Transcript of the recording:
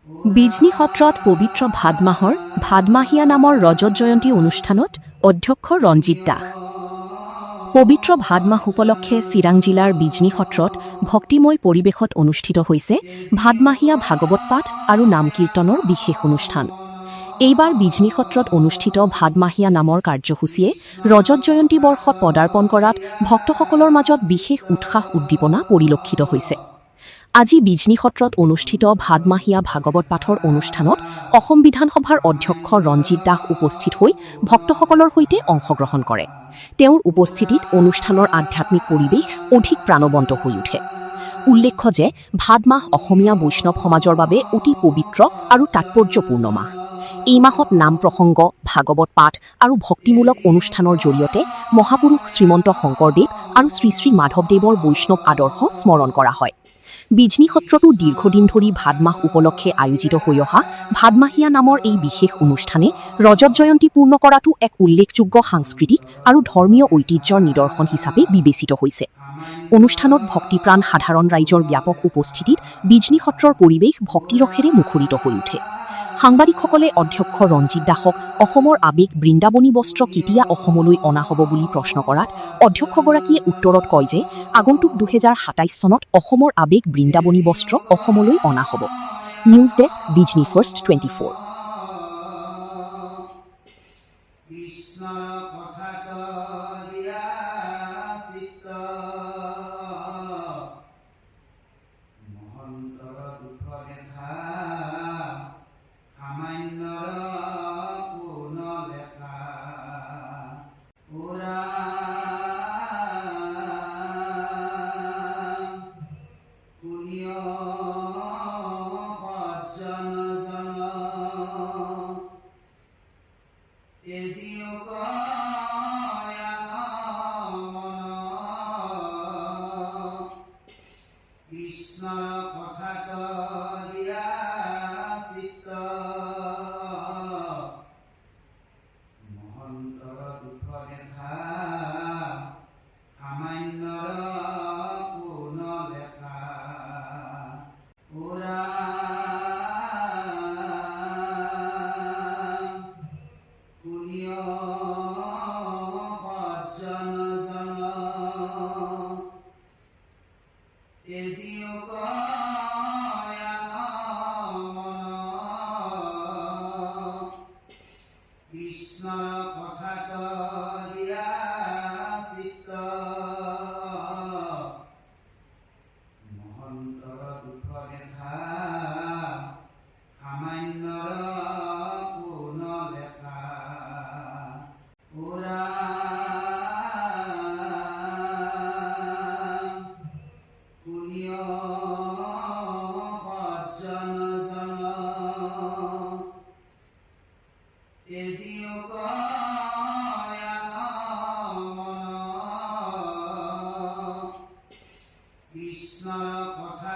বিজনী সত্ৰত পবিত্ৰ ভাদ মাহৰ ভাদমাহীয়া নামৰ ৰজত জয়ন্তী অনুষ্ঠানত অধ্যক্ষ ৰঞ্জিত দাস। পবিত্ৰ ভাদ মাহ উপলক্ষে চিৰাং জিলাৰ বিজনী সত্ৰত ভক্তিময় পৰিৱেশত অনুষ্ঠিত হৈছে ভাদমাহীয়া ভাগৱত পাঠ আৰু নাম কীৰ্তনৰ বিশেষ অনুষ্ঠান। এইবাৰ বিজনী সত্ৰত অনুষ্ঠিত ভাদমাহীয়া নামৰ কাৰ্যসূচীয়ে ৰজত জয়ন্তী বৰ্ষত পদাৰ্পণ কৰাত ভক্তসকলৰ মাজত বিশেষ উৎসাহ উদ্দীপনা পৰিলক্ষিত হৈছে। আজি বিজনী সত্ৰত অনুষ্ঠিত ভাদমাহীয়া ভাগৱত পাঠৰ অনুষ্ঠানত অসম বিধানসভাৰ অধ্যক্ষ ৰঞ্জিত দাস উপস্থিত হৈ ভক্তসকলৰ সৈতে অংশগ্ৰহণ কৰে। তেওঁৰ উপস্থিতিত অনুষ্ঠানৰ আধ্যাত্মিক পৰিৱেশ অধিক প্ৰাণৱন্ত হৈ উঠে। উল্লেখ্য যে ভাদ মাহ অসমীয়া বৈষ্ণৱ সমাজৰ বাবে অতি পবিত্ৰ আৰু তাৎপৰ্যপূৰ্ণ মাহ। এই মাহত নাম প্ৰসংগ, ভাগৱত পাঠ আৰু ভক্তিমূলক অনুষ্ঠানৰ জৰিয়তে মহাপুৰুষ শ্ৰীমন্ত শংকৰদেৱ আৰু শ্ৰী শ্ৰী মাধৱদেৱৰ বৈষ্ণৱ আদৰ্শ স্মৰণ কৰা হয়। বিজনী সত্ৰতো দীৰ্ঘদিন ধৰি ভাদ মাহ উপলক্ষে আয়োজিত হৈ অহা ভাদমাহীয়া নামৰ এই বিশেষ অনুষ্ঠানে ৰজত জয়ন্তী পূৰ্ণ কৰাটো এক উল্লেখযোগ্য সাংস্কৃতিক আৰু ধৰ্মীয় ঐতিহ্যৰ নিদৰ্শন হিচাপে বিবেচিত হৈছে। অনুষ্ঠানত ভক্তিপ্ৰাণ সাধাৰণ ৰাইজৰ ব্যাপক উপস্থিতিত বিজনী সত্ৰৰ পৰিৱেশ ভক্তিৰসেৰে মুখৰিত হৈ উঠে। সাংবাদিকসকলে অধ্যক্ষ ৰঞ্জিত দাসক অসমৰ আৱেগ বৃন্দাবনী বস্ত্ৰ কেতিয়া অসমলৈ অনা হ'ব বুলি প্ৰশ্ন কৰাত অধ্যক্ষগৰাকীয়ে উত্তৰত কয় যে আগন্তুক 2027 চনত অসমৰ আৱেগ বৃন্দাবনী বস্ত্ৰ অসমলৈ অনা হ'ব। News desk, Bijni first 24। Krishna কথা